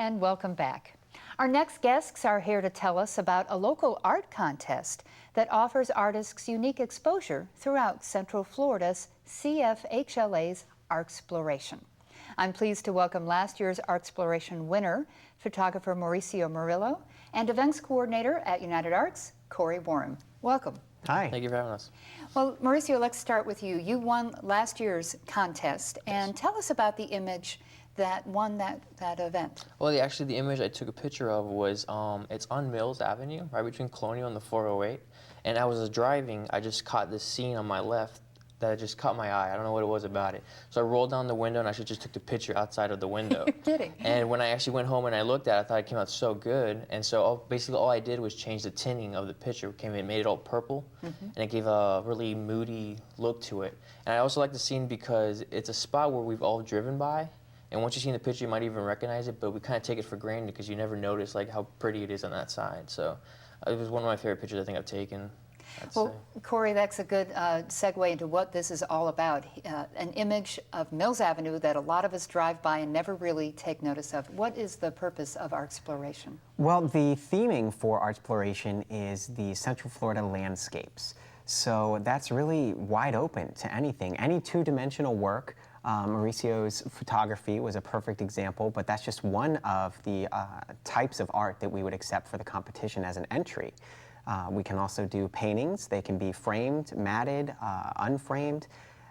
And welcome back. Our next guests are here to tell us about a local art contest that offers artists unique exposure throughout Central Florida's CFHLA's Artsploration. I'm pleased to welcome last year's Artsploration winner, photographer Mauricio Murillo, and events coordinator at United Arts, Corey Warren. Welcome. Hi. Thank you for having us. Well, Mauricio, let's start with you. You won last year's contest, and tell us about the image that won that event. Well, actually, the image I took a picture of was, it's on Mills Avenue, right between Colonial and the 408. And I was driving, I just caught this scene on my left that just caught my eye. I don't know what it was about it. So I rolled down the window and I just took the picture outside of the window. You're kidding. And when I actually went home and I looked at it, I thought it came out so good. And so basically all I did was change the tinting of the picture. It made it all purple, and it gave a really moody look to it. And I also like the scene because it's a spot where we've all driven by. And once you see the picture, you might even recognize it, but we kind of take it for granted because you never notice like how pretty it is on that side. So it was one of my favorite pictures I think I've taken. Well, Corey, that's a good segue into what this is all about. An image of Mills Avenue that a lot of us drive by and never really take notice of. What is the purpose of Artsploration? Well, the theming for Artsploration is the Central Florida landscapes. So that's really wide open to anything, any two-dimensional work. Mauricio's photography was a perfect example, but that's just one of the types of art that we would accept for the competition as an entry. We can also do paintings. They can be framed, matted, unframed,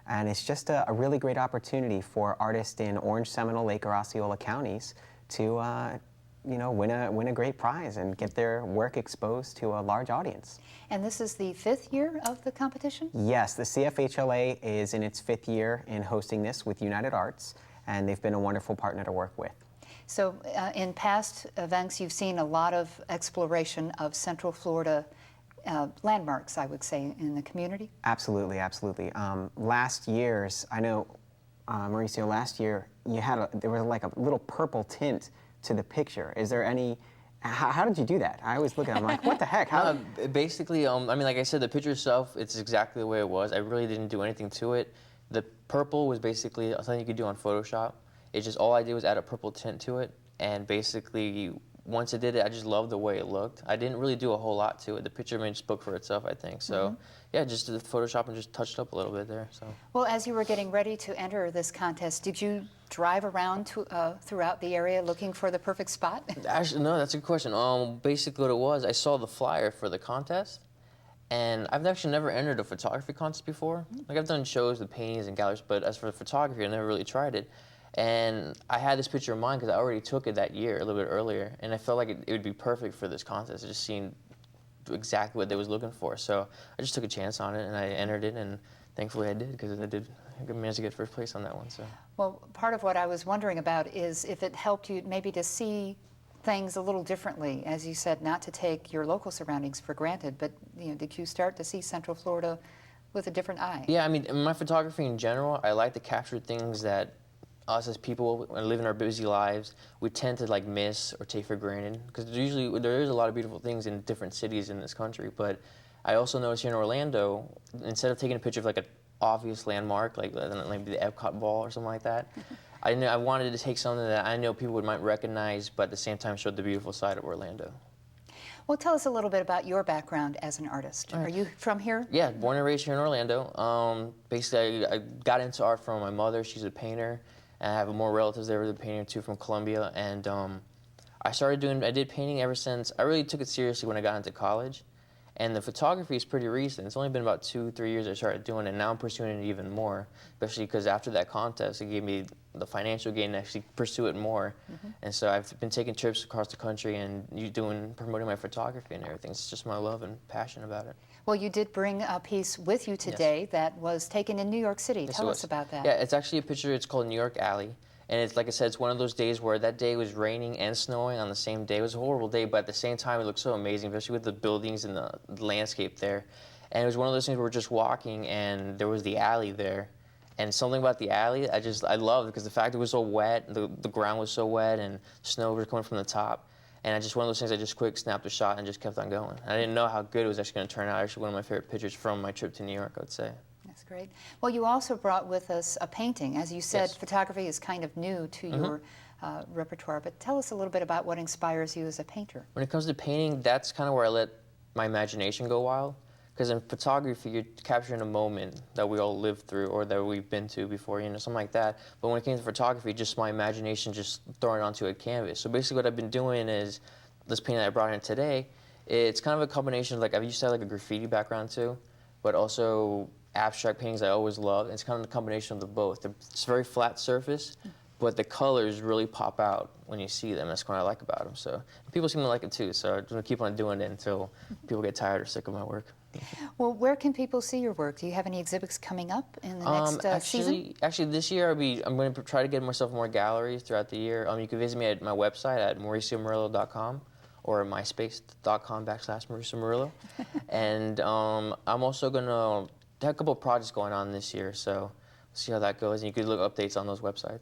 and it's just a really great opportunity for artists in Orange, Seminole, Lake, or Osceola counties to win a great prize and get their work exposed to a large audience. And this is the 5th year of the competition? Yes, the CFHLA is in its 5th year in hosting this with United Arts, and they've been a wonderful partner to work with. So in past events, you've seen a lot of exploration of Central Florida landmarks, I would say, in the community? Absolutely, absolutely. Last year's, I know, Mauricio, last year you had there was like a little purple tint to the picture. Is there any, how did you do that? I always look at it, I'm like, what the heck? How? Basically, I mean, like I said, the picture itself, it's exactly the way it was. I really didn't do anything to it. The purple was basically something you could do on Photoshop. It's just all I did was add a purple tint to it, and basically, once I did it, I just loved the way it looked. I didn't really do a whole lot to it. The picture just spoke for itself, I think. So, yeah, just did the Photoshop and just touched up a little bit there. So. Well, as you were getting ready to enter this contest, did you drive around throughout the area looking for the perfect spot? Actually, no, that's a good question. Basically, what it was, I saw the flyer for the contest, and I've actually never entered a photography contest before. Like, I've done shows with paintings and galleries, but as for photography, I never really tried it. And I had this picture in mind because I already took it that year, a little bit earlier, and I felt like it would be perfect for this contest. It just seemed exactly what they was looking for. So I just took a chance on it, and I entered it, and thankfully I did, because I managed to get first place on that one. So. Well, part of what I was wondering about is if it helped you maybe to see things a little differently, as you said, not to take your local surroundings for granted, but did you start to see Central Florida with a different eye? Yeah, I mean, in my photography in general, I like to capture things that us as people living our busy lives, we tend to like miss or take for granted, because there is a lot of beautiful things in different cities in this country. But I also noticed here in Orlando, instead of taking a picture of like an obvious landmark, like maybe the Epcot ball or something like that, I wanted to take something that I know people might recognize, but at the same time showed the beautiful side of Orlando. Well, tell us a little bit about your background as an artist. Are you from here? Yeah, born and raised here in Orlando. Basically, I got into art from my mother. She's a painter. And I have more relatives there with a painter too from Columbia, and I did painting ever since. I really took it seriously when I got into college, and the photography is pretty recent. It's only been about 2-3 years I started doing it, and now I'm pursuing it even more, especially because after that contest, it gave me the financial gain to actually pursue it more. And so I've been taking trips across the country and promoting my photography and everything. It's just my love and passion about it. Well, you did bring a piece with you today that was taken in New York City. Yes, Tell us about that. Yeah, it's actually a picture. It's called New York Alley. And it's, like I said, it's one of those days where that day was raining and snowing on the same day. It was a horrible day, but at the same time, it looked so amazing, especially with the buildings and the landscape there. And it was one of those things where we're just walking, and there was the alley there. And something about the alley, I loved, because the fact it was so wet, the ground was so wet, and snow was coming from the top. And one of those things, I just quick snapped a shot and just kept on going. I didn't know how good it was actually going to turn out. Actually, one of my favorite pictures from my trip to New York, I would say. That's great. Well, you also brought with us a painting. As you said, Yes. photography is kind of new to repertoire, but tell us a little bit about what inspires you as a painter. When it comes to painting, that's kind of where I let my imagination go wild. Because in photography, you're capturing a moment that we all lived through or that we've been to before, you know, something like that. But when it came to photography, just my imagination just throwing it onto a canvas. So basically what I've been doing is, this painting that I brought in today, it's kind of a combination of, like, I used to have like a graffiti background too, but also abstract paintings I always loved. It's kind of a combination of the both. It's a very flat surface, but the colors really pop out when you see them. That's what I like about them. So people seem to like it too. So I'm gonna keep on doing it until people get tired or sick of my work. Well, where can people see your work? Do you have any exhibits coming up in the next season? Actually, this year I'm going to try to get myself more galleries throughout the year. You can visit me at my website at mauriciomurillo.com or myspace.com/Mauricio Murillo. And I'm also going to have a couple of projects going on this year, so see how that goes. And you can look updates on those websites.